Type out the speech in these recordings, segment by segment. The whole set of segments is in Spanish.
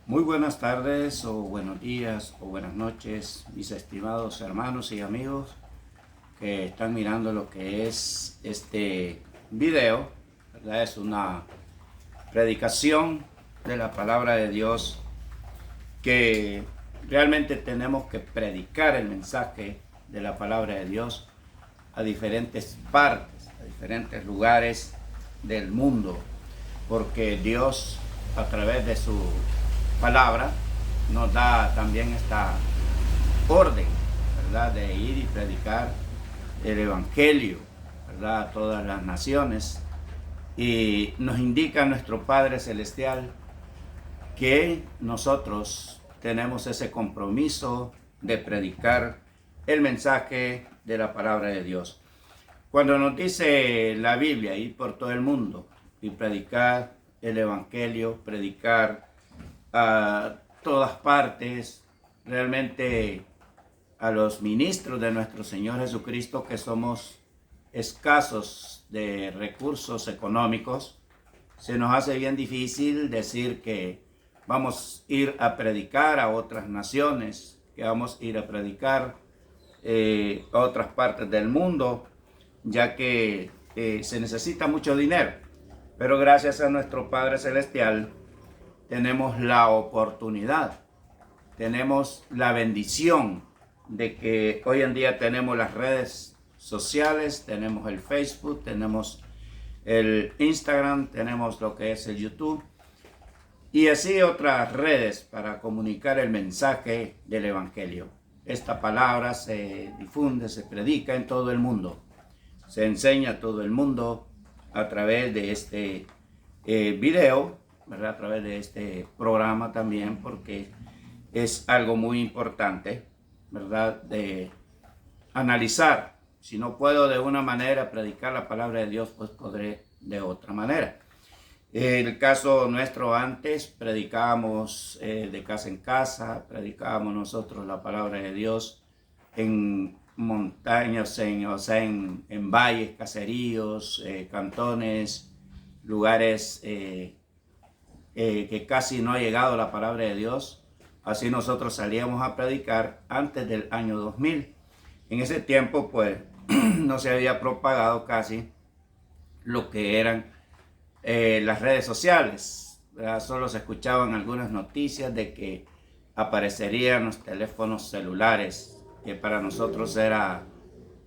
Muy buenas tardes o buenos días o buenas noches, mis estimados hermanos y amigos que están mirando lo que es este video, ¿verdad? Es una predicación de la palabra de Dios que realmente tenemos que predicar el mensaje de la palabra de Dios a diferentes partes, a diferentes lugares del mundo, porque Dios a través de su palabra nos da también esta orden, ¿verdad? De ir y predicar el evangelio, ¿verdad? A todas las naciones. Y nos indica nuestro Padre Celestial que nosotros tenemos ese compromiso de predicar el mensaje de la palabra de Dios. Cuando nos dice la Biblia ir por todo el mundo y predicar el evangelio, predicar a todas partes, realmente a los ministros de nuestro Señor Jesucristo que somos escasos de recursos económicos, se nos hace bien difícil decir que vamos a ir a predicar a otras naciones, que vamos a ir a predicar a otras partes del mundo, ya que se necesita mucho dinero. Pero gracias a nuestro Padre Celestial tenemos la oportunidad, tenemos la bendición de que hoy en día tenemos las redes sociales, tenemos el Facebook, tenemos el Instagram, tenemos lo que es el YouTube y así otras redes para comunicar el mensaje del Evangelio. Esta palabra se difunde, se predica en todo el mundo, se enseña a todo el mundo a través de este video, ¿verdad? A través de este programa también, porque es algo muy importante, ¿verdad? De analizar. Si no puedo de una manera predicar la palabra de Dios, pues podré de otra manera. El caso nuestro antes, predicábamos de casa en casa, predicábamos nosotros la palabra de Dios en montañas, en valles, caseríos, cantones, lugares que casi no ha llegado la palabra de Dios. Así nosotros salíamos a predicar antes del año 2000. En ese tiempo pues no se había propagado casi lo que eran las redes sociales, ¿verdad? Solo se escuchaban algunas noticias de que aparecerían los teléfonos celulares, que para nosotros era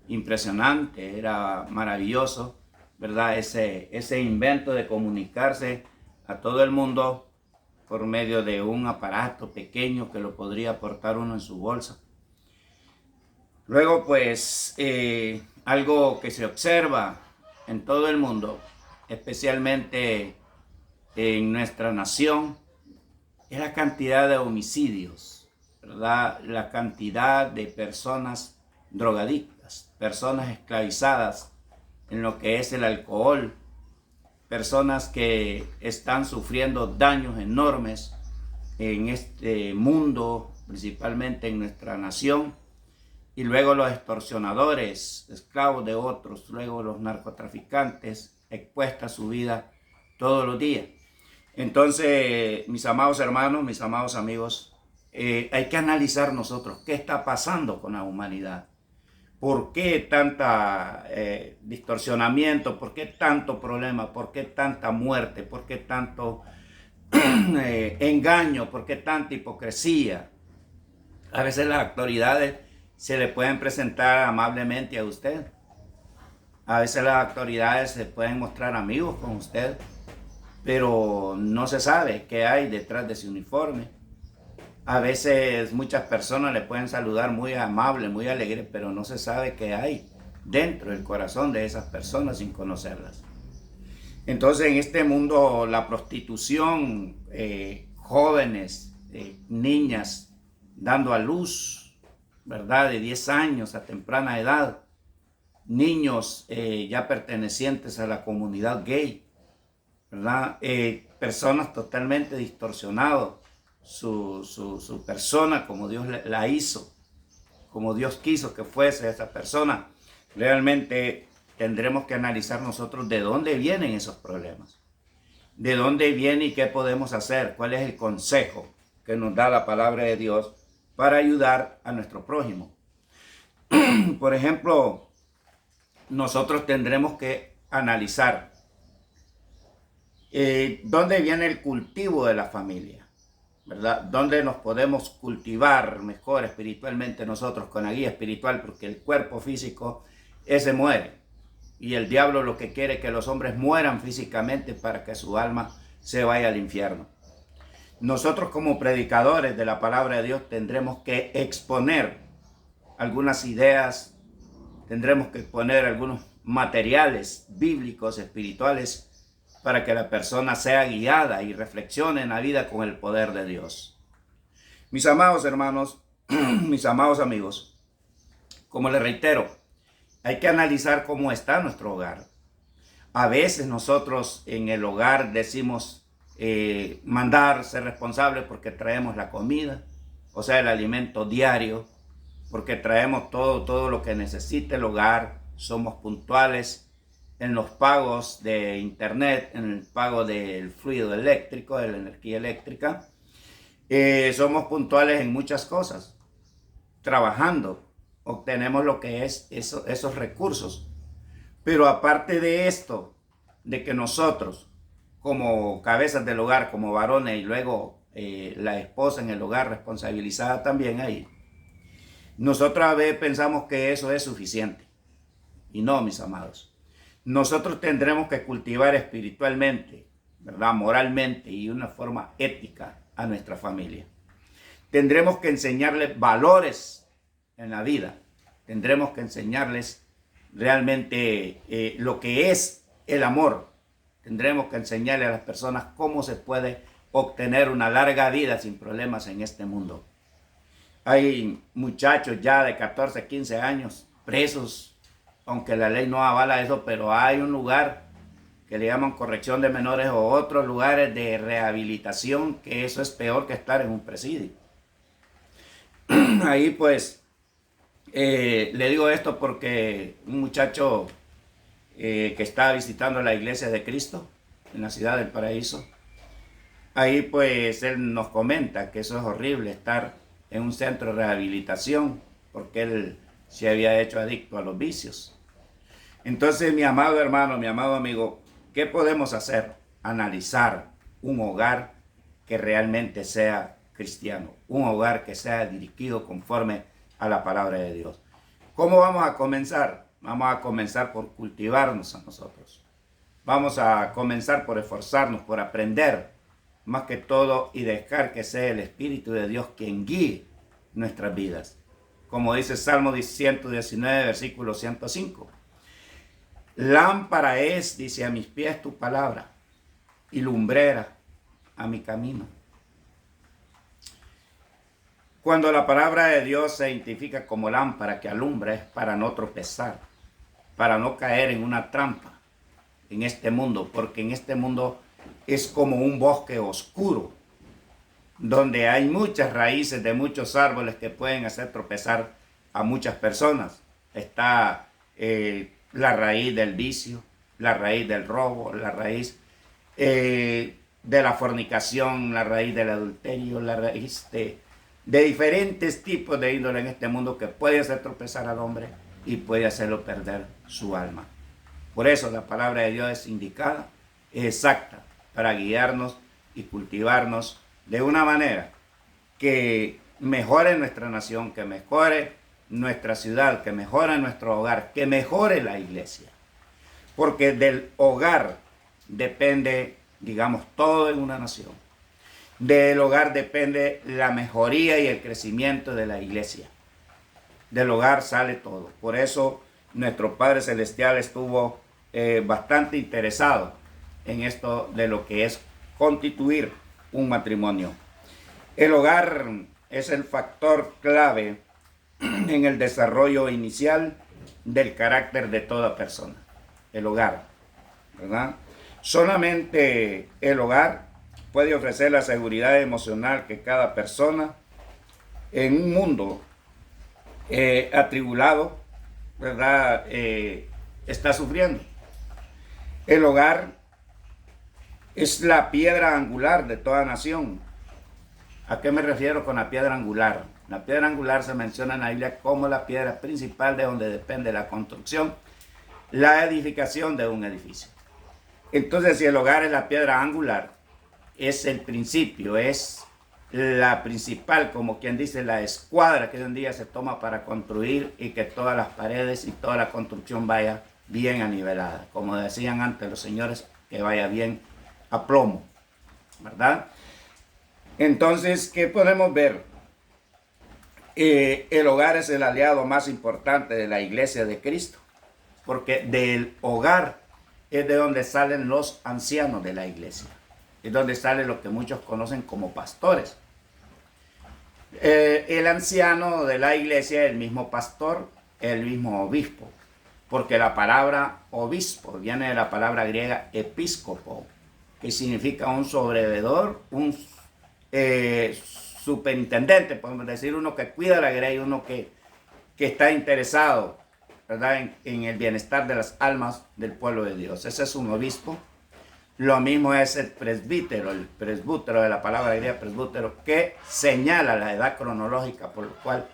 impresionante, era maravilloso, ¿verdad? Ese invento de comunicarse a todo el mundo por medio de un aparato pequeño que lo podría portar uno en su bolsa. Luego, pues, algo que se observa en todo el mundo, especialmente en nuestra nación, es la cantidad de homicidios, ¿verdad? La cantidad de personas drogadictas, personas esclavizadas en lo que es el alcohol, personas que están sufriendo daños enormes en este mundo, principalmente en nuestra nación, y luego los extorsionadores, esclavos de otros, luego los narcotraficantes, expuesta a su vida todos los días. Entonces, mis amados hermanos, mis amados amigos, hay que analizar nosotros qué está pasando con la humanidad. ¿Por qué tanta distorsionamiento? ¿Por qué tanto problema? ¿Por qué tanta muerte? ¿Por qué tanto engaño? ¿Por qué tanta hipocresía? A veces las autoridades se le pueden presentar amablemente a usted. A veces las autoridades se pueden mostrar amigos con usted, pero no se sabe qué hay detrás de ese uniforme. A veces muchas personas le pueden saludar muy amable, muy alegre, pero no se sabe qué hay dentro del corazón de esas personas sin conocerlas. Entonces, en este mundo, la prostitución, jóvenes, niñas dando a luz, ¿verdad? De 10 años a temprana edad, niños ya pertenecientes a la comunidad gay, ¿verdad? Personas totalmente distorsionadas, su persona como Dios la hizo, como Dios quiso que fuese esa persona. Realmente tendremos que analizar nosotros de dónde vienen esos problemas, de dónde viene y qué podemos hacer, cuál es el consejo, que nos da la palabra de Dios para ayudar a nuestro prójimo. Por ejemplo, nosotros tendremos que analizar dónde viene el cultivo de la familia, ¿verdad? Dónde nos podemos cultivar mejor espiritualmente nosotros con la guía espiritual, porque el cuerpo físico ese muere. Y el diablo lo que quiere es que los hombres mueran físicamente para que su alma se vaya al infierno. Nosotros como predicadores de la palabra de Dios tendremos que exponer algunas ideas, tendremos que exponer algunos materiales bíblicos, espirituales, para que la persona sea guiada y reflexione en la vida con el poder de Dios. Mis amados hermanos, mis amados amigos, como les reitero, hay que analizar cómo está nuestro hogar. A veces nosotros en el hogar decimos mandar, ser responsables porque traemos la comida, o sea, el alimento diario, porque traemos todo lo que necesita el hogar, somos puntuales en los pagos de internet, en el pago del fluido eléctrico, de la energía eléctrica. Somos puntuales en muchas cosas. Trabajando, obtenemos lo que es esos recursos. Pero aparte de esto, de que nosotros, como cabezas del hogar, como varones, y luego la esposa en el hogar responsabilizada también ahí, nosotros a veces pensamos que eso es suficiente. Y no, mis amados. Nosotros tendremos que cultivar espiritualmente, ¿verdad? Moralmente y de una forma ética a nuestra familia. Tendremos que enseñarles valores en la vida. Tendremos que enseñarles realmente lo que es el amor. Tendremos que enseñarle a las personas cómo se puede obtener una larga vida sin problemas en este mundo. Hay muchachos ya de 14, 15 años presos, aunque la ley no avala eso, pero hay un lugar que le llaman corrección de menores o otros lugares de rehabilitación, que eso es peor que estar en un presidio. Ahí pues, le digo esto porque un muchacho que está visitando la iglesia de Cristo en la ciudad del Paraíso, ahí pues él nos comenta que eso es horrible, estar en un centro de rehabilitación, porque él se había hecho adicto a los vicios. Entonces, mi amado hermano, mi amado amigo, ¿qué podemos hacer? Analizar un hogar que realmente sea cristiano, un hogar que sea dirigido conforme a la palabra de Dios. ¿Cómo vamos a comenzar? Vamos a comenzar por cultivarnos a nosotros. Vamos a comenzar por esforzarnos, por aprender más que todo y dejar que sea el Espíritu de Dios quien guíe nuestras vidas. Como dice Salmo 119, versículo 105. Lámpara es, dice, a mis pies tu palabra y lumbrera a mi camino. Cuando la palabra de Dios se identifica como lámpara que alumbra, es para no tropezar, para no caer en una trampa en este mundo, porque en este mundo es como un bosque oscuro, donde hay muchas raíces de muchos árboles que pueden hacer tropezar a muchas personas. Está la raíz del vicio, la raíz del robo, la raíz de la fornicación, la raíz del adulterio, la raíz de diferentes tipos de índole en este mundo que puede hacer tropezar al hombre y puede hacerlo perder su alma. Por eso la palabra de Dios es indicada, es exacta para guiarnos y cultivarnos de una manera que mejore nuestra nación, que mejore nuestra ciudad, que mejore nuestro hogar, que mejore la iglesia. Porque del hogar depende, digamos, todo en una nación. Del hogar depende la mejoría y el crecimiento de la iglesia. Del hogar sale todo. Por eso nuestro Padre Celestial estuvo bastante interesado en esto de lo que es constituir un matrimonio. El hogar es el factor clave en el desarrollo inicial del carácter de toda persona. El hogar, ¿verdad? Solamente el hogar puede ofrecer la seguridad emocional que cada persona en un mundo atribulado, ¿verdad? Está sufriendo. El hogar es la piedra angular de toda nación. ¿A qué me refiero con la piedra angular? La piedra angular se menciona en la Biblia como la piedra principal de donde depende la construcción, la edificación de un edificio. Entonces, si el hogar es la piedra angular, es el principio, es la principal, como quien dice, la escuadra que hoy en día se toma para construir y que todas las paredes y toda la construcción vaya bien anivelada. Como decían antes los señores, que vaya bien a plomo, ¿verdad? Entonces, ¿qué podemos ver? El hogar es el aliado más importante de la iglesia de Cristo, porque del hogar es de donde salen los ancianos de la iglesia, es donde salen lo que muchos conocen como pastores. El anciano de la iglesia es el mismo pastor, el mismo obispo, porque la palabra obispo viene de la palabra griega episcopo, que significa un sobrevedor, un superintendente, podemos decir, uno que cuida la grey, uno que está interesado, ¿verdad?, en el bienestar de las almas del pueblo de Dios. Ese es un obispo. Lo mismo es el presbítero de la palabra griega presbítero, que señala la edad cronológica por la cual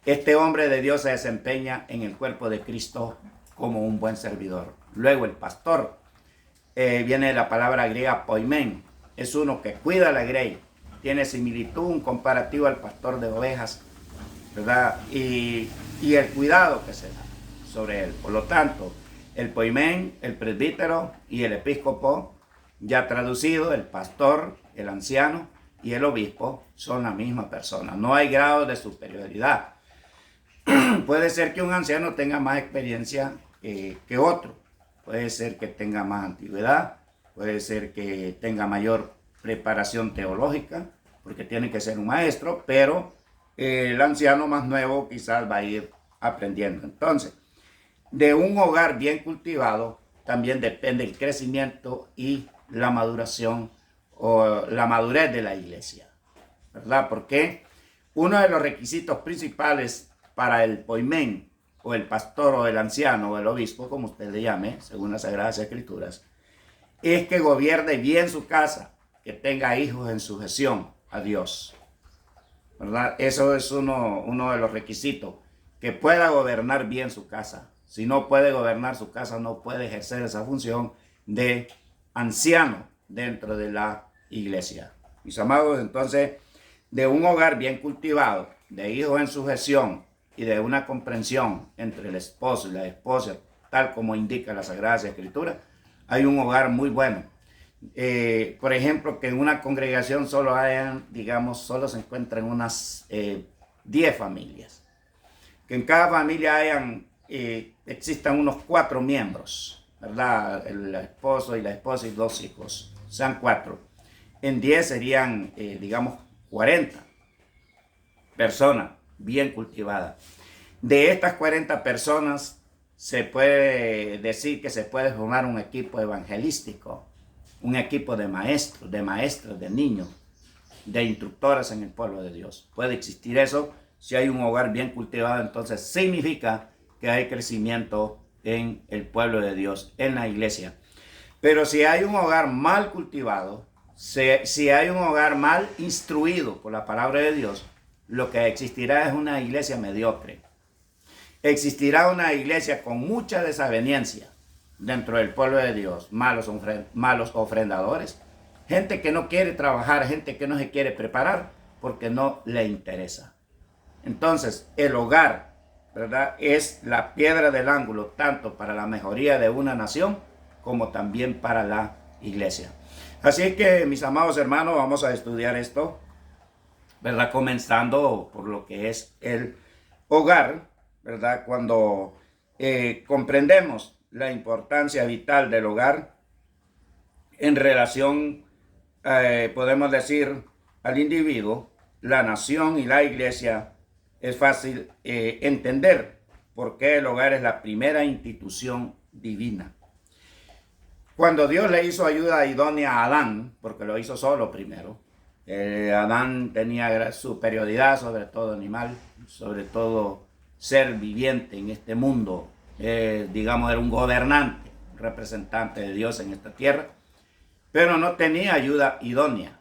este hombre de Dios se desempeña en el cuerpo de Cristo como un buen servidor. Luego el pastor viene de la palabra griega poimen, es uno que cuida la grey, tiene similitud, un comparativo al pastor de ovejas, ¿verdad? Y el cuidado que se da sobre él. Por lo tanto, el poimen, el presbítero y el episcopo, ya traducido, el pastor, el anciano y el obispo son la misma persona. No hay grado de superioridad. Puede ser que un anciano tenga más experiencia que otro. Puede ser que tenga más antigüedad. Puede ser que tenga mayor preparación teológica, porque tiene que ser un maestro, pero el anciano más nuevo quizás va a ir aprendiendo. Entonces, de un hogar bien cultivado también depende el crecimiento y la maduración o la madurez de la iglesia, ¿verdad? Porque uno de los requisitos principales para el poimen o el pastor o el anciano o el obispo, como usted le llame, según las Sagradas Escrituras, es que gobierne bien su casa, que tenga hijos en sujeción a Dios, ¿verdad? Eso es uno de los requisitos, que pueda gobernar bien su casa. Si no puede gobernar su casa, no puede ejercer esa función de anciano dentro de la iglesia. Mis amados, entonces, de un hogar bien cultivado, de hijos en sujeción y de una comprensión entre el esposo y la esposa, tal como indica la Sagrada Escritura, hay un hogar muy bueno. Por ejemplo, que en una congregación solo se encuentran unas 10 familias. Que en cada familia existan unos 4 miembros, ¿verdad? El esposo y la esposa y 2 hijos, sean 4. En 10 serían, 40 personas bien cultivadas. De estas 40 personas se puede decir que se puede formar un equipo evangelístico, un equipo de maestros, de maestras, de niños, de instructores en el pueblo de Dios. Puede existir eso. Si hay un hogar bien cultivado, entonces significa que hay crecimiento en el pueblo de Dios, en la iglesia. Pero si hay un hogar mal cultivado, si hay un hogar mal instruido por la palabra de Dios, lo que existirá es una iglesia mediocre. Existirá una iglesia con mucha desaveniencia dentro del pueblo de Dios, malos ofrendadores, gente que no quiere trabajar, gente que no se quiere preparar porque no le interesa. Entonces, el hogar, ¿verdad?, es la piedra del ángulo, tanto para la mejoría de una nación como también para la iglesia. Así que, mis amados hermanos, vamos a estudiar esto, ¿verdad?, comenzando por lo que es el hogar, ¿verdad? Cuando comprendemos la importancia vital del hogar en relación, podemos decir, al individuo, la nación y la iglesia, es fácil entender por qué el hogar es la primera institución divina. Cuando Dios le hizo ayuda idónea a Adán, porque lo hizo solo primero, Adán tenía superioridad sobre todo animal, sobre todo ser viviente en este mundo, era un gobernante, un representante de Dios en esta tierra, pero no tenía ayuda idónea.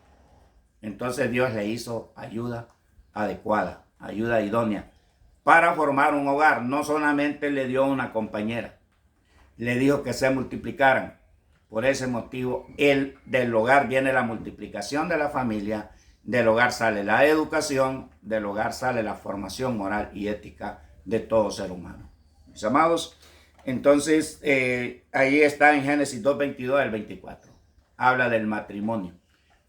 Entonces Dios le hizo ayuda adecuada, ayuda idónea para formar un hogar. No solamente le dio una compañera, le dijo que se multiplicaran. Por ese motivo, del hogar viene la multiplicación de la familia, del hogar sale la educación, del hogar sale la formación moral y ética de todo ser humano. Mis amados, entonces ahí está en Génesis 2:22 al 24. Habla del matrimonio,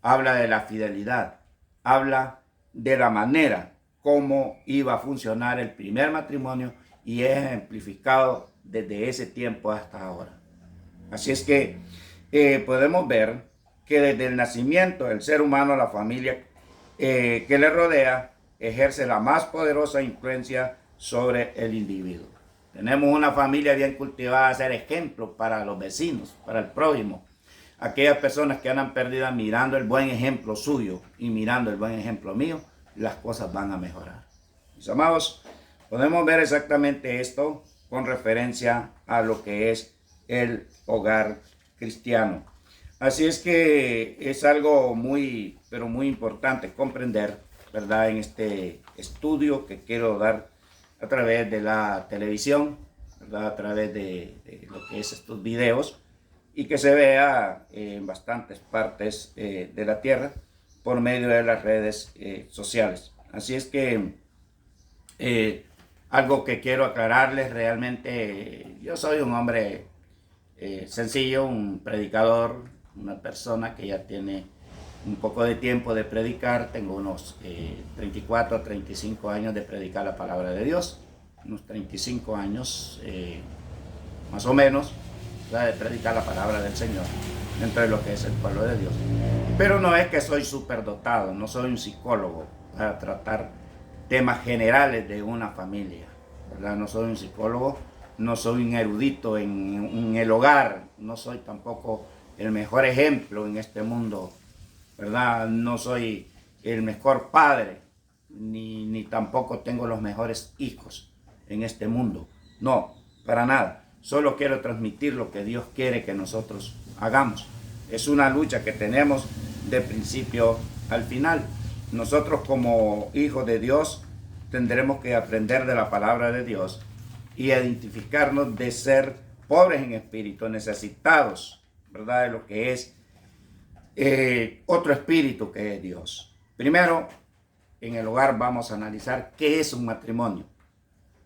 habla de la fidelidad, habla de la manera cómo iba a funcionar el primer matrimonio y es ejemplificado desde ese tiempo hasta ahora. Así es que podemos ver que desde el nacimiento del ser humano, la familia que le rodea ejerce la más poderosa influencia sobre el individuo. Tenemos una familia bien cultivada a ser ejemplo para los vecinos, para el prójimo. Aquellas personas que andan perdidas mirando el buen ejemplo suyo y mirando el buen ejemplo mío, las cosas van a mejorar. Mis amados, podemos ver exactamente esto con referencia a lo que es el hogar cristiano. Así es que es algo muy, pero muy importante comprender, ¿verdad? En este estudio que quiero dar a través de la televisión, ¿verdad? A través de lo que es estos videos y que se vea en bastantes partes de la tierra por medio de las redes sociales. Así es que algo que quiero aclararles realmente, yo soy un hombre sencillo, un predicador, una persona que ya tiene un poco de tiempo de predicar. Tengo unos 34 a 35 años de predicar la palabra de Dios, unos 35 años más o menos, ¿verdad?, de predicar la palabra del Señor dentro de lo que es el pueblo de Dios. Pero no es que soy superdotado, no soy un psicólogo para tratar temas generales de una familia, ¿verdad? No soy un psicólogo, no soy un erudito en el hogar, no soy tampoco el mejor ejemplo en este mundo, ¿verdad? No soy el mejor padre, ni tampoco tengo los mejores hijos en este mundo. No, para nada. Solo quiero transmitir lo que Dios quiere que nosotros hagamos. Es una lucha que tenemos de principio al final. Nosotros como hijos de Dios tendremos que aprender de la palabra de Dios y identificarnos de ser pobres en espíritu, necesitados, ¿verdad?, de lo que es otro espíritu que es Dios. Primero, en el hogar vamos a analizar qué es un matrimonio,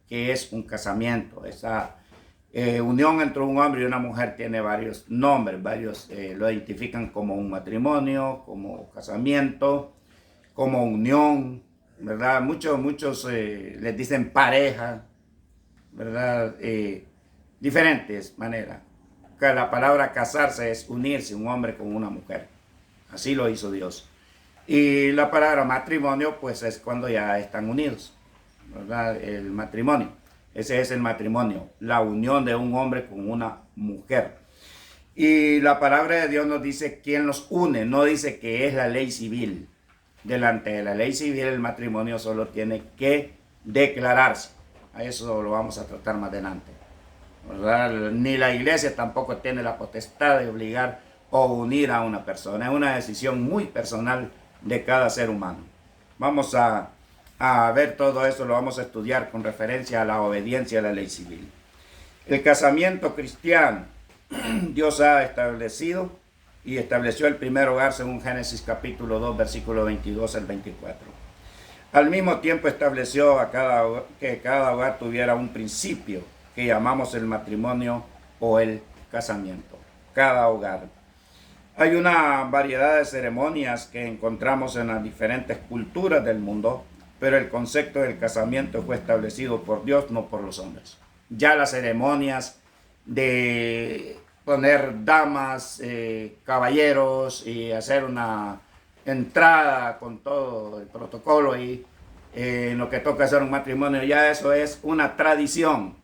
qué es un casamiento. Esa unión entre un hombre y una mujer tiene varios nombres, varios lo identifican como un matrimonio, como casamiento, como unión, ¿verdad? Muchos les dicen pareja, ¿verdad? Diferentes maneras. Que la palabra casarse es unirse un hombre con una mujer. Así lo hizo Dios. Y la palabra matrimonio, pues es cuando ya están unidos, ¿verdad? El matrimonio. Ese es el matrimonio, la unión de un hombre con una mujer. Y la palabra de Dios nos dice quién los une, no dice que es la ley civil. Delante de la ley civil el matrimonio solo tiene que declararse. A eso lo vamos a tratar más adelante, ¿verdad? Ni la iglesia tampoco tiene la potestad de obligar o unir a una persona. Es una decisión muy personal de cada ser humano. Vamos a ver todo eso, lo vamos a estudiar con referencia a la obediencia a la ley civil. El casamiento cristiano, Dios ha establecido y estableció el primer hogar según Génesis capítulo 2, versículo 22 al 24. Al mismo tiempo estableció que cada hogar tuviera un principio que llamamos el matrimonio o el casamiento. Cada hogar. Hay una variedad de ceremonias que encontramos en las diferentes culturas del mundo, pero el concepto del casamiento fue establecido por Dios, no por los hombres. Ya las ceremonias de poner damas, caballeros y hacer una entrada con todo el protocolo y en lo que toca hacer un matrimonio, ya eso es una tradición.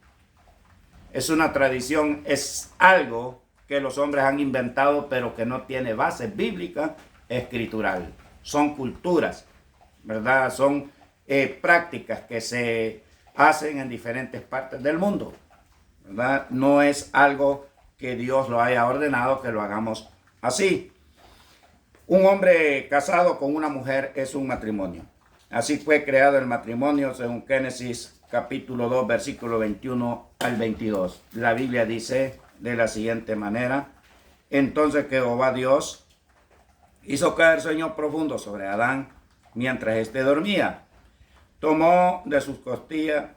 Es una tradición, es algo que los hombres han inventado, pero que no tiene base bíblica escritural. Son culturas, ¿verdad? Son prácticas que se hacen en diferentes partes del mundo, ¿verdad? No es algo que Dios lo haya ordenado que lo hagamos así. Un hombre casado con una mujer es un matrimonio. Así fue creado el matrimonio según Génesis capítulo 2, versículo 21 al 22. La Biblia dice de la siguiente manera: entonces Jehová Dios hizo caer sueño profundo sobre Adán mientras éste dormía. Tomó de sus costillas,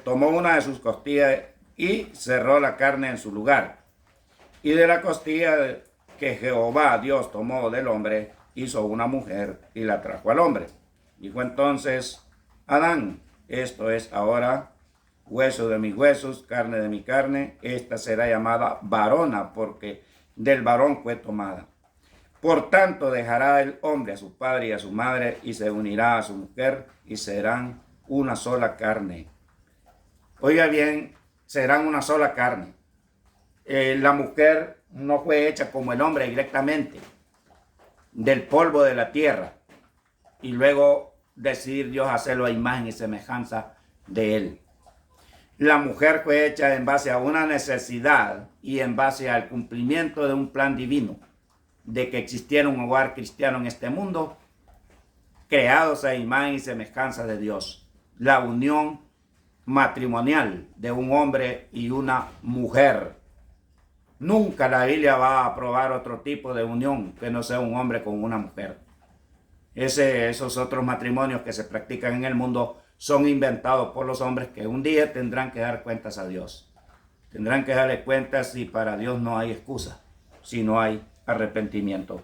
tomó una de sus costillas y cerró la carne en su lugar. Y de la costilla que Jehová Dios tomó del hombre, hizo una mujer y la trajo al hombre. Dijo entonces Adán: esto es ahora hueso de mis huesos, carne de mi carne. Esta será llamada varona, porque del varón fue tomada. Por tanto dejará el hombre a su padre y a su madre, y se unirá a su mujer, y serán una sola carne. Oiga bien, serán una sola carne. La mujer no fue hecha como el hombre directamente, del polvo de la tierra, y luego decidir Dios hacerlo a imagen y semejanza de él. La mujer fue hecha en base a una necesidad y en base al cumplimiento de un plan divino, de que existiera un hogar cristiano en este mundo, creados a imagen y semejanza de Dios. La unión matrimonial de un hombre y una mujer. Nunca la Biblia va a aprobar otro tipo de unión que no sea un hombre con una mujer. Esos otros matrimonios que se practican en el mundo son inventados por los hombres, que un día tendrán que dar cuentas a Dios. Tendrán que darle cuentas, y para Dios no hay excusa si no hay arrepentimiento.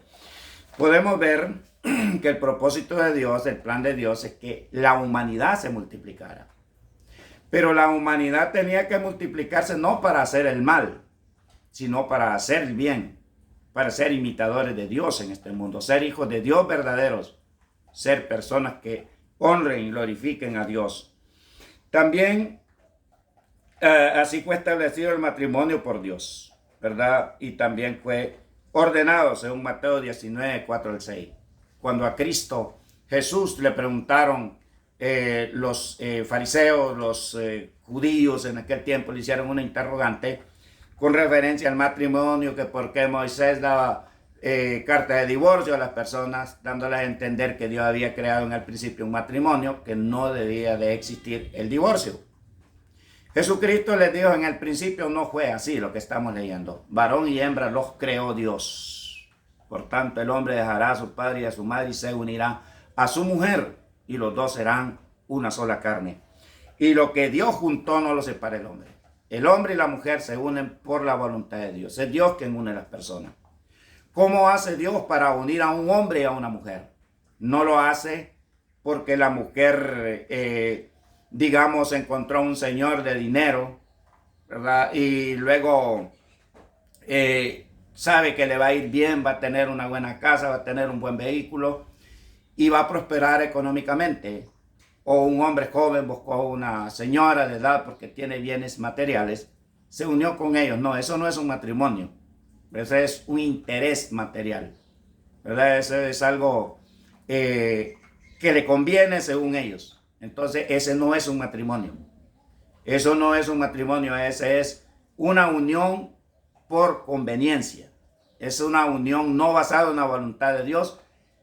Podemos ver que el propósito de Dios, el plan de Dios, es que la humanidad se multiplicara. Pero la humanidad tenía que multiplicarse no para hacer el mal, sino para hacer el bien, para ser imitadores de Dios en este mundo, ser hijos de Dios verdaderos, ser personas que honren y glorifiquen a Dios. También así fue establecido el matrimonio por Dios, ¿verdad? Y también fue ordenado según Mateo 19, 4 al 6. Cuando a Cristo Jesús le preguntaron los fariseos, los judíos en aquel tiempo, le hicieron una interrogante con referencia al matrimonio, que por qué Moisés daba carta de divorcio a las personas, dándoles a entender que Dios había creado en el principio un matrimonio, que no debía de existir el divorcio. Jesucristo les dijo: en el principio no fue así, lo que estamos leyendo. Varón y hembra los creó Dios. Por tanto, el hombre dejará a su padre y a su madre y se unirá a su mujer, y los dos serán una sola carne. Y lo que Dios juntó no lo separa el hombre. El hombre y la mujer se unen por la voluntad de Dios. Es Dios quien une a las personas. ¿Cómo hace Dios para unir a un hombre y a una mujer? No lo hace porque la mujer, digamos, encontró un señor de dinero, ¿verdad? Y luego sabe que le va a ir bien, va a tener una buena casa, va a tener un buen vehículo y va a prosperar económicamente. O un hombre joven buscó una señora de edad porque tiene bienes materiales, se unió con ellos. No, eso no es un matrimonio. Eso es un interés material, ¿verdad? Eso es algo que le conviene según ellos. Entonces, ese no es un matrimonio. Eso no es un matrimonio, ese es una unión por conveniencia. Es una unión no basada en la voluntad de Dios,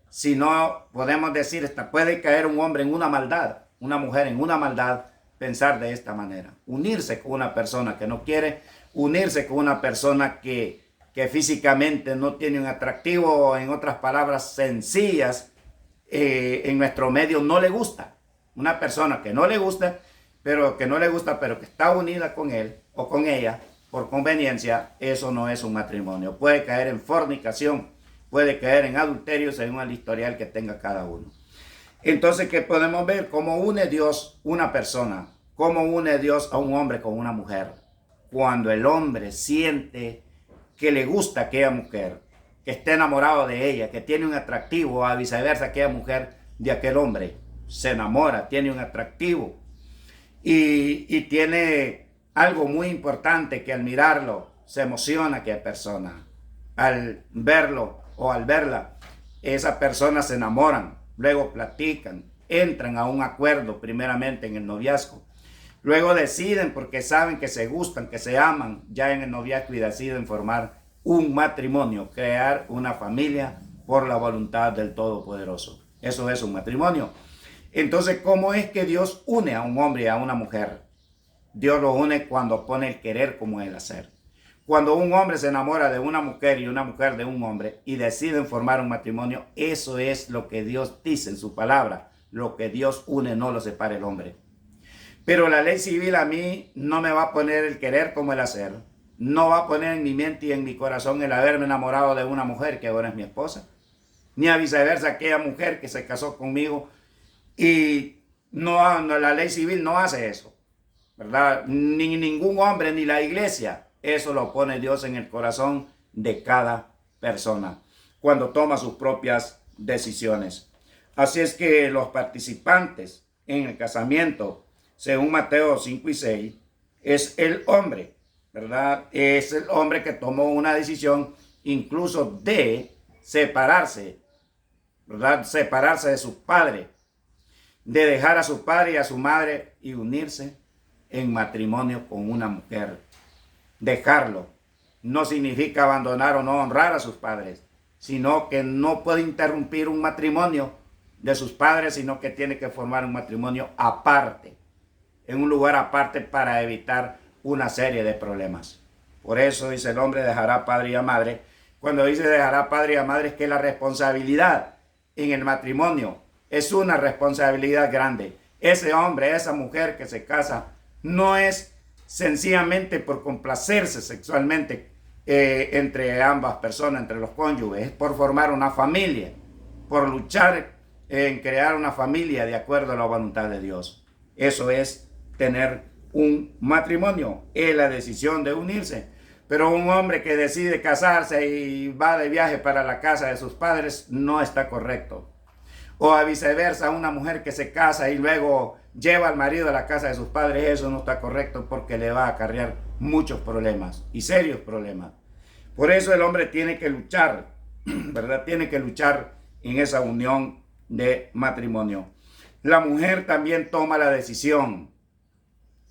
sino, podemos decir, puede caer un hombre en una maldad, una mujer en una maldad, pensar de esta manera. Unirse con una persona que no quiere, unirse con una persona que físicamente no tiene un atractivo, o en otras palabras sencillas, en nuestro medio no le gusta. Una persona que no le gusta, pero que está unida con él o con ella por conveniencia, eso no es un matrimonio. Puede caer en fornicación, puede caer en adulterio según el historial que tenga cada uno. Entonces, ¿qué podemos ver? ¿Cómo une Dios una persona? ¿Cómo une Dios a un hombre con una mujer? Cuando el hombre siente que le gusta a aquella mujer, que está enamorado de ella, que tiene un atractivo, a viceversa, aquella mujer de aquel hombre se enamora, tiene un atractivo y tiene algo muy importante, que al mirarlo se emociona aquella persona. Al verlo o al verla, esas personas se enamoran, luego platican, entran a un acuerdo primeramente en el noviazgo. Luego deciden, porque saben que se gustan, que se aman ya en el noviazgo, y deciden formar un matrimonio, crear una familia por la voluntad del Todopoderoso. Eso es un matrimonio. Entonces, ¿cómo es que Dios une a un hombre y a una mujer? Dios lo une cuando pone el querer como el hacer. Cuando un hombre se enamora de una mujer y una mujer de un hombre y deciden formar un matrimonio, eso es lo que Dios dice en su palabra. Lo que Dios une no lo separa el hombre. Pero la ley civil a mí no me va a poner el querer como el hacer. No va a poner en mi mente y en mi corazón el haberme enamorado de una mujer que ahora es mi esposa. Ni a viceversa, aquella mujer que se casó conmigo y la ley civil no hace eso, ¿verdad? Ni ningún hombre ni la iglesia. Eso lo pone Dios en el corazón de cada persona cuando toma sus propias decisiones. Así es que los participantes en el casamiento, según Mateo 5 y 6, es el hombre, ¿verdad? Es el hombre que tomó una decisión incluso de separarse, ¿verdad? Separarse de su padre, de dejar a su padre y a su madre y unirse en matrimonio con una mujer. Dejarlo no significa abandonar o no honrar a sus padres, sino que no puede interrumpir un matrimonio de sus padres, sino que tiene que formar un matrimonio aparte, en un lugar aparte para evitar una serie de problemas. Por eso dice el hombre dejará padre y a madre. Cuando dice dejará padre y a madre es que la responsabilidad en el matrimonio es una responsabilidad grande. Ese hombre, esa mujer que se casa, no es sencillamente por complacerse sexualmente entre ambas personas, entre los cónyuges, es por formar una familia, por luchar en crear una familia de acuerdo a la voluntad de Dios. Eso es tener un matrimonio, es la decisión de unirse. Pero un hombre que decide casarse y va de viaje para la casa de sus padres no está correcto. O a viceversa, una mujer que se casa y luego lleva al marido a la casa de sus padres, eso no está correcto porque le va a acarrear muchos problemas y serios problemas. Por eso el hombre tiene que luchar, ¿verdad? Tiene que luchar en esa unión de matrimonio. La mujer también toma la decisión.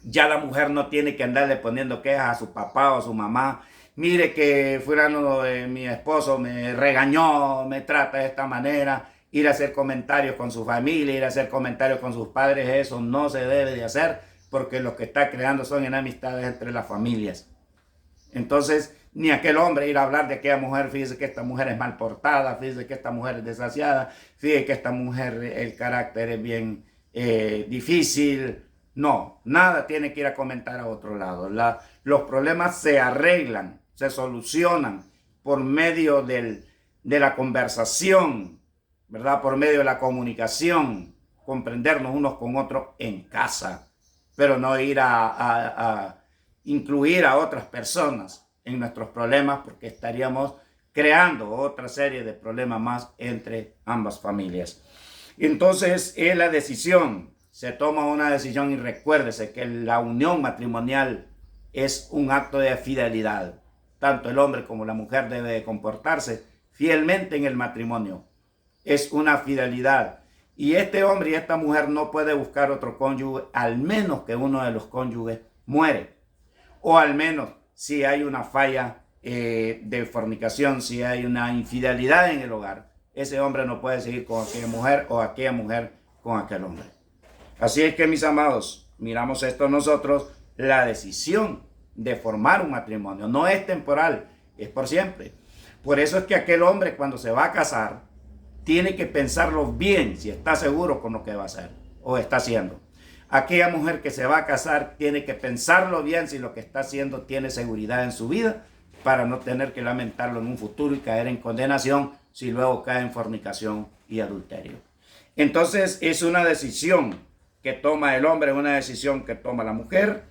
Ya la mujer no tiene que andarle poniendo quejas a su papá o a su mamá. Mire que fulano, mi esposo me regañó, me trata de esta manera. Ir a hacer comentarios con su familia, ir a hacer comentarios con sus padres, eso no se debe de hacer porque lo que está creando son enemistades entre las familias. Entonces, ni aquel hombre ir a hablar de aquella mujer, fíjese que esta mujer es mal portada, fíjese que esta mujer es desasiada, fíjese que esta mujer, el carácter es bien difícil. No, nada tiene que ir a comentar a otro lado. Los problemas se arreglan, se solucionan por medio de la conversación, ¿verdad? Por medio de la comunicación, comprendernos unos con otros en casa, pero no ir a incluir a otras personas en nuestros problemas porque estaríamos creando otra serie de problemas más entre ambas familias. Entonces, es la decisión, se toma una decisión y recuérdese que la unión matrimonial es un acto de fidelidad. Tanto el hombre como la mujer debe de comportarse fielmente en el matrimonio. Es una fidelidad. Y este hombre y esta mujer no puede buscar otro cónyuge, al menos que uno de los cónyuges muere. O al menos si hay una falla de fornicación, si hay una infidelidad en el hogar, ese hombre no puede seguir con aquella mujer o aquella mujer con aquel hombre. Así es que, mis amados, miramos esto nosotros, la decisión de formar un matrimonio no es temporal, es por siempre. Por eso es que aquel hombre cuando se va a casar, tiene que pensarlo bien si está seguro con lo que va a hacer o está haciendo. Aquella mujer que se va a casar tiene que pensarlo bien si lo que está haciendo tiene seguridad en su vida para no tener que lamentarlo en un futuro y caer en condenación si luego cae en fornicación y adulterio. Entonces es una decisión que toma el hombre, una decisión que toma la mujer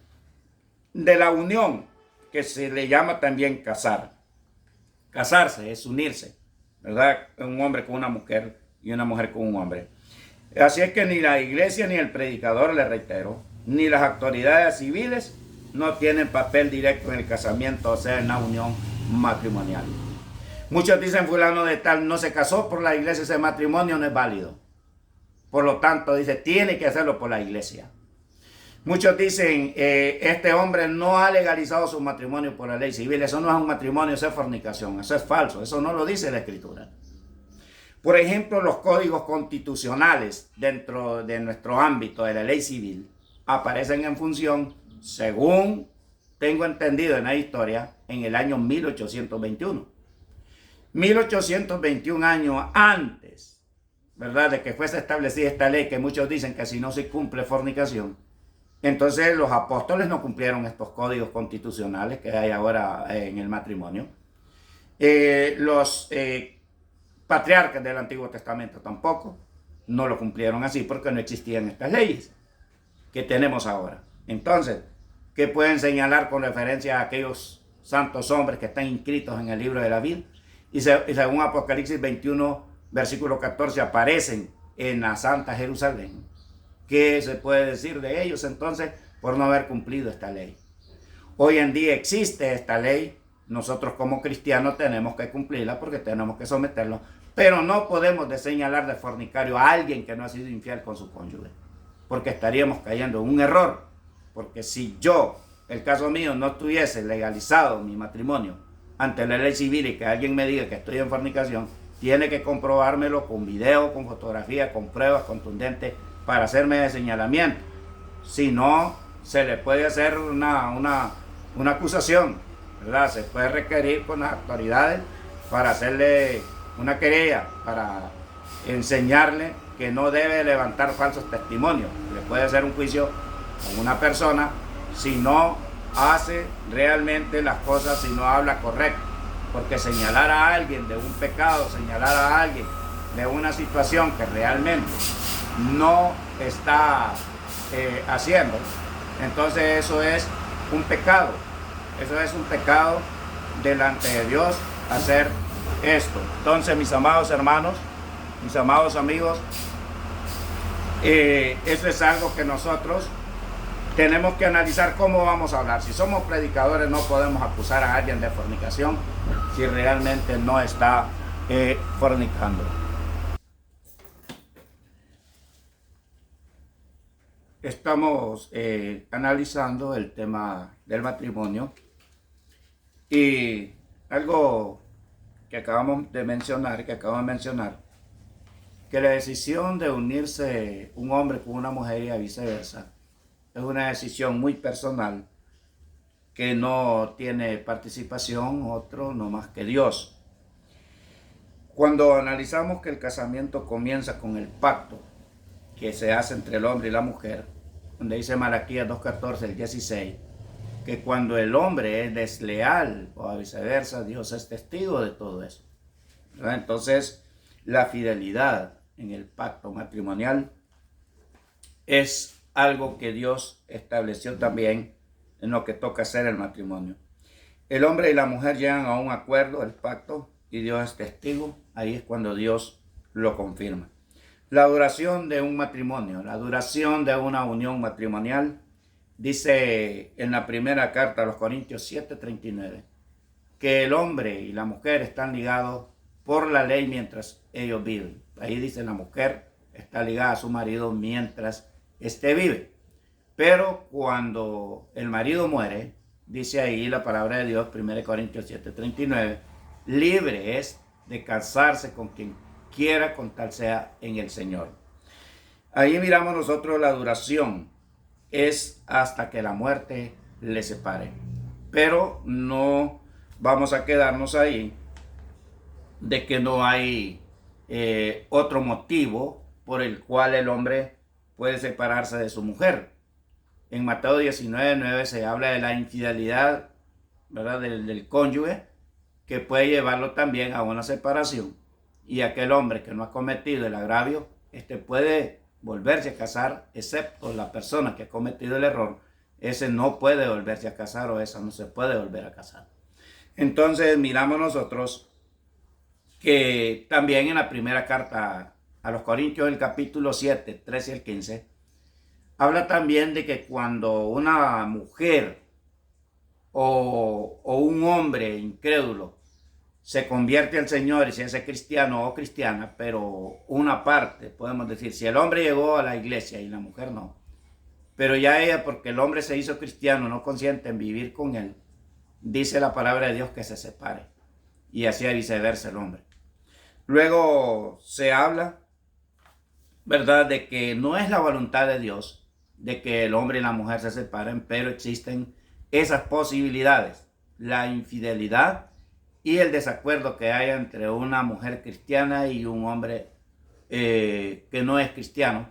de la unión que se le llama también casar. Casarse es unirse, ¿verdad? Un hombre con una mujer y una mujer con un hombre. Así es que ni la iglesia ni el predicador, le reitero, ni las autoridades civiles no tienen papel directo en el casamiento, o sea, en la unión matrimonial. Muchos dicen fulano de tal no se casó por la iglesia, ese matrimonio no es válido. Por lo tanto, dice, tiene que hacerlo por la iglesia. Muchos dicen, este hombre no ha legalizado su matrimonio por la ley civil. Eso no es un matrimonio, eso es fornicación, eso es falso, eso no lo dice la Escritura. Por ejemplo, los códigos constitucionales dentro de nuestro ámbito de la ley civil aparecen en función, según tengo entendido en la historia, en el año 1821. 1821 años antes, ¿verdad?, de que fuese establecida esta ley, que muchos dicen que si no se cumple fornicación. Entonces los apóstoles no cumplieron estos códigos constitucionales que hay ahora en el matrimonio. Los patriarcas del Antiguo Testamento tampoco no lo cumplieron así, porque no existían estas leyes que tenemos ahora. Entonces, ¿qué pueden señalar con referencia a aquellos santos hombres que están inscritos en el libro de la vida? Y según Apocalipsis 21, versículo 14, aparecen en la Santa Jerusalén. ¿Qué se puede decir de ellos entonces por no haber cumplido esta ley? Hoy en día existe esta ley. Nosotros como cristianos tenemos que cumplirla porque tenemos que someterlo. Pero no podemos señalar de fornicario a alguien que no ha sido infiel con su cónyuge, porque estaríamos cayendo en un error. Porque si yo, el caso mío, no estuviese legalizado mi matrimonio ante la ley civil y que alguien me diga que estoy en fornicación, tiene que comprobármelo con video, con fotografía, con pruebas contundentes para hacerme ese señalamiento. Si no, se le puede hacer una acusación, ¿verdad? Se puede requerir con las autoridades para hacerle una querella, para enseñarle que no debe levantar falsos testimonios. Le puede hacer un juicio a una persona si no hace realmente las cosas, si no habla correcto. Porque señalar a alguien de un pecado, señalar a alguien de una situación que realmente no está haciendo, entonces eso es un pecado. Eso es un pecado delante de Dios hacer esto. Entonces, mis amados hermanos, mis amados amigos, eso es algo que nosotros tenemos que analizar cómo vamos a hablar. Si somos predicadores, no podemos acusar a alguien de fornicación si realmente no está fornicando. Estamos analizando el tema del matrimonio y algo que acabo de mencionar, que la decisión de unirse un hombre con una mujer y viceversa es una decisión muy personal que no tiene participación otro no más que Dios. Cuando analizamos que el casamiento comienza con el pacto que se hace entre el hombre y la mujer, donde dice Malaquías 2:14, el 16, que cuando el hombre es desleal o viceversa, Dios es testigo de todo eso, ¿verdad? Entonces, la fidelidad en el pacto matrimonial es algo que Dios estableció también en lo que toca hacer el matrimonio. El hombre y la mujer llegan a un acuerdo, el pacto, y Dios es testigo. Ahí es cuando Dios lo confirma. La duración de un matrimonio, la duración de una unión matrimonial, dice en la primera carta a los Corintios 7:39, que el hombre y la mujer están ligados por la ley mientras ellos viven. Ahí dice la mujer está ligada a su marido mientras éste vive. Pero cuando el marido muere, dice ahí la palabra de Dios, 1 Corintios 7:39, libre es de casarse con quien quiera con tal sea en el Señor. Ahí miramos nosotros la duración, es hasta que la muerte le separe. Pero no vamos a quedarnos ahí de que no hay otro motivo por el cual el hombre puede separarse de su mujer. En Mateo 19:9 se habla de la infidelidad, ¿verdad?, del cónyuge, que puede llevarlo también a una separación. Y aquel hombre que no ha cometido el agravio, puede volverse a casar, excepto la persona que ha cometido el error, ese no puede volverse a casar o esa no se puede volver a casar. Entonces miramos nosotros que también en la primera carta a los Corintios, el capítulo 7, 13 y el 15, habla también de que cuando una mujer o un hombre incrédulo se convierte al Señor y se hace cristiano o cristiana, pero una parte, podemos decir, si el hombre llegó a la iglesia y la mujer no, pero ya ella, porque el hombre se hizo cristiano, no consiente en vivir con él, dice la palabra de Dios que se separe, y así viceversa el hombre. Luego se habla, ¿verdad?, de que no es la voluntad de Dios de que el hombre y la mujer se separen, pero existen esas posibilidades, la infidelidad y el desacuerdo que hay entre una mujer cristiana y un hombre que no es cristiano,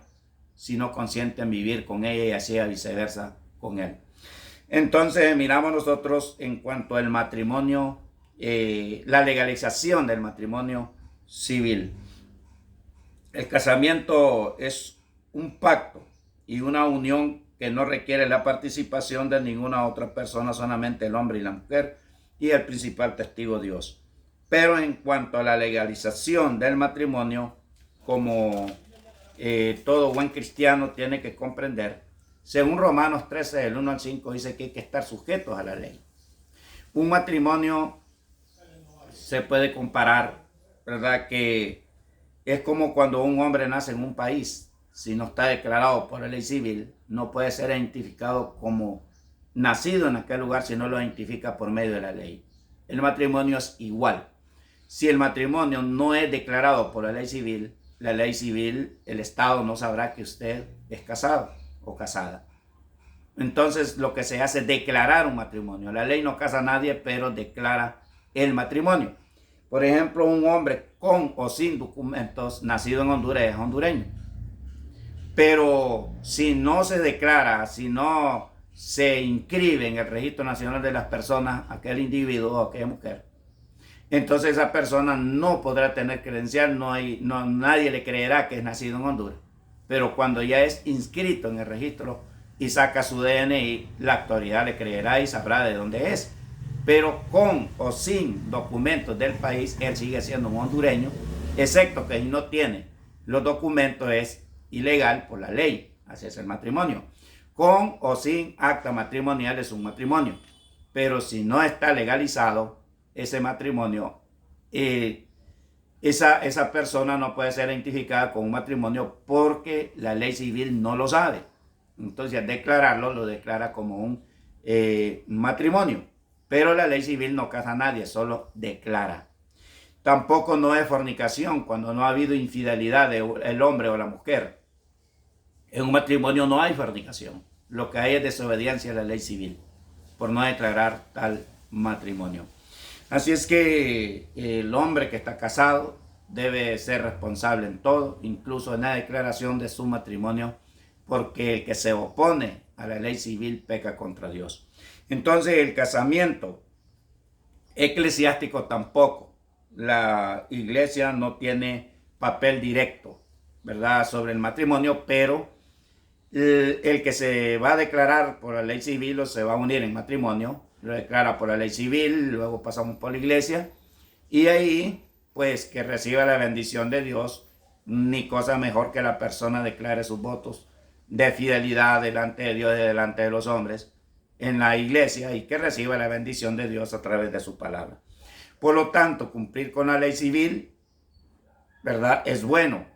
sino consciente en vivir con ella y así viceversa con él. Entonces miramos nosotros en cuanto al matrimonio, la legalización del matrimonio civil. El casamiento es un pacto y una unión que no requiere la participación de ninguna otra persona, solamente el hombre y la mujer y el principal testigo Dios. Pero en cuanto a la legalización del matrimonio, como todo buen cristiano tiene que comprender, según Romanos 13, del 1 al 5, dice que hay que estar sujetos a la ley. Un matrimonio se puede comparar, ¿verdad?, que es como cuando un hombre nace en un país. Si no está declarado por la ley civil, no puede ser identificado como nacido en aquel lugar si no lo identifica por medio de la ley. El matrimonio es igual. Si el matrimonio no es declarado por la ley civil, el Estado no sabrá que usted es casado o casada. Entonces lo que se hace es declarar un matrimonio. La ley no casa a nadie, pero declara el matrimonio. Por ejemplo, un hombre con o sin documentos nacido en Honduras es hondureño. Pero si no se declara, si no se inscribe en el Registro Nacional de las Personas, aquel individuo o aquella mujer, entonces esa persona no podrá tener credencial, nadie le creerá que es nacido en Honduras. Pero cuando ya es inscrito en el registro y saca su DNI, la autoridad le creerá y sabrá de dónde es. Pero con o sin documentos del país, él sigue siendo un hondureño, excepto que si no tiene los documentos es ilegal por la ley, así es el matrimonio. Con o sin acta matrimonial es un matrimonio, pero si no está legalizado ese matrimonio, esa persona no puede ser identificada con un matrimonio porque la ley civil no lo sabe. Entonces al declararlo, lo declara como un matrimonio. Pero la ley civil no casa a nadie, solo declara. Tampoco no es fornicación cuando no ha habido infidelidad del hombre o la mujer. En un matrimonio no hay fornicación. Lo que hay es desobediencia a la ley civil por no declarar tal matrimonio. Así es que el hombre que está casado debe ser responsable en todo, incluso en la declaración de su matrimonio, porque el que se opone a la ley civil peca contra Dios. Entonces el casamiento eclesiástico tampoco. La iglesia no tiene papel directo, ¿verdad?, sobre el matrimonio, pero el que se va a declarar por la ley civil o se va a unir en matrimonio, lo declara por la ley civil, luego pasamos por la iglesia y ahí pues que reciba la bendición de Dios. Ni cosa mejor que la persona declare sus votos de fidelidad delante de Dios y delante de los hombres en la iglesia y que reciba la bendición de Dios a través de su palabra. Por lo tanto, cumplir con la ley civil, ¿verdad?, es bueno,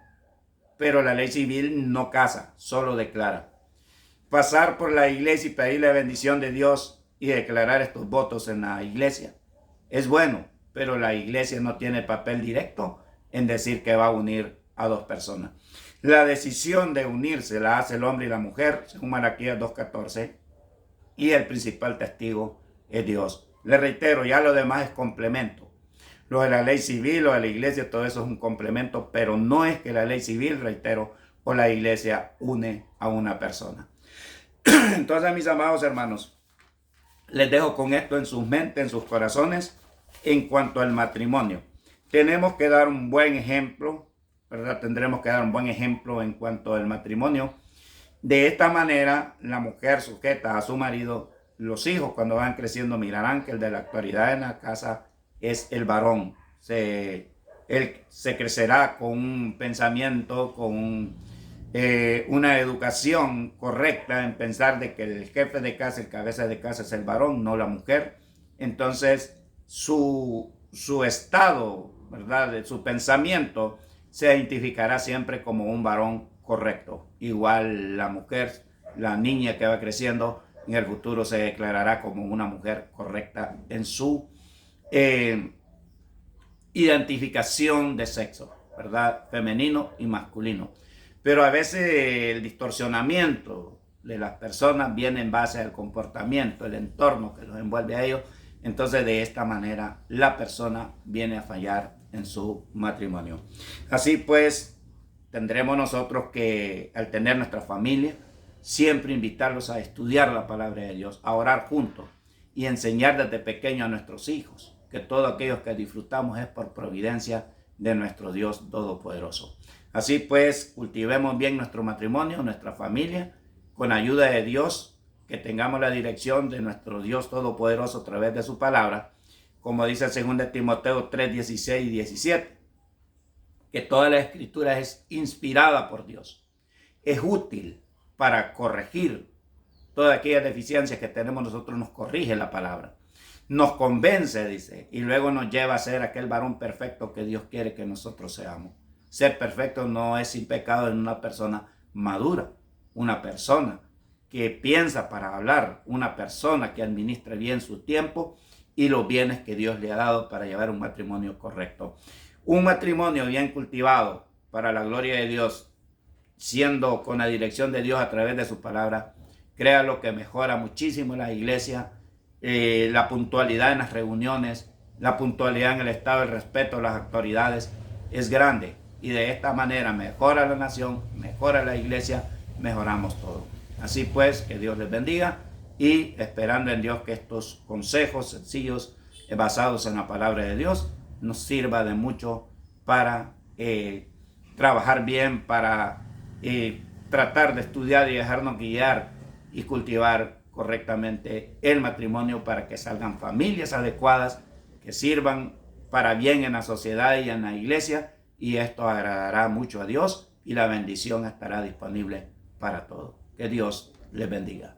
pero la ley civil no casa, solo declara. Pasar por la iglesia y pedir la bendición de Dios y declarar estos votos en la iglesia es bueno, pero la iglesia no tiene papel directo en decir que va a unir a dos personas. La decisión de unirse la hace el hombre y la mujer, según Malaquías 2:14, y el principal testigo es Dios. Le reitero, ya lo demás es complemento. Lo de la ley civil o de la iglesia, todo eso es un complemento, pero no es que la ley civil, reitero, o la iglesia une a una persona. Entonces, mis amados hermanos, les dejo con esto en sus mentes, en sus corazones, en cuanto al matrimonio. Tenemos que dar un buen ejemplo, ¿verdad? Tendremos que dar un buen ejemplo en cuanto al matrimonio. De esta manera, la mujer sujeta a su marido. Los hijos, cuando van creciendo, mirarán que el de la autoridad en la casa es el varón. Él se crecerá con un pensamiento, con una educación correcta en pensar de que el jefe de casa, el cabeza de casa es el varón, no la mujer. Entonces su estado, ¿verdad?, su pensamiento se identificará siempre como un varón correcto. Igual la mujer, la niña que va creciendo, en el futuro se declarará como una mujer correcta en su identificación de sexo, ¿verdad? Femenino y masculino. Pero a veces el distorsionamiento de las personas viene en base al comportamiento, el entorno que los envuelve a ellos. Entonces, de esta manera, la persona viene a fallar en su matrimonio. Así pues, tendremos nosotros que, al tener nuestra familia, siempre invitarlos a estudiar la palabra de Dios, a orar juntos y enseñar desde pequeño a nuestros hijos que todo aquello que disfrutamos es por providencia de nuestro Dios Todopoderoso. Así pues, cultivemos bien nuestro matrimonio, nuestra familia, con ayuda de Dios, que tengamos la dirección de nuestro Dios Todopoderoso a través de su palabra, como dice el 2 Timoteo 3, 16 y 17, que toda la escritura es inspirada por Dios, es útil para corregir todas aquellas deficiencias que tenemos nosotros, nos corrige la palabra, nos convence, dice, y luego nos lleva a ser aquel varón perfecto que Dios quiere que nosotros seamos. Ser perfecto no es sin pecado en una persona madura, una persona que piensa para hablar, una persona que administre bien su tiempo y los bienes que Dios le ha dado para llevar un matrimonio correcto. Un matrimonio bien cultivado para la gloria de Dios, siendo con la dirección de Dios a través de su palabra, créalo que mejora muchísimo la iglesia, la puntualidad en las reuniones, la puntualidad en el estado, el respeto a las autoridades es grande, y de esta manera mejora la nación, mejora la iglesia, mejoramos todo. Así pues, que Dios les bendiga, y esperando en Dios que estos consejos sencillos basados en la palabra de Dios nos sirva de mucho para trabajar bien, para tratar de estudiar y dejarnos guiar y cultivar correctamente el matrimonio para que salgan familias adecuadas que sirvan para bien en la sociedad y en la iglesia, y esto agradará mucho a Dios y la bendición estará disponible para todos. Que Dios les bendiga.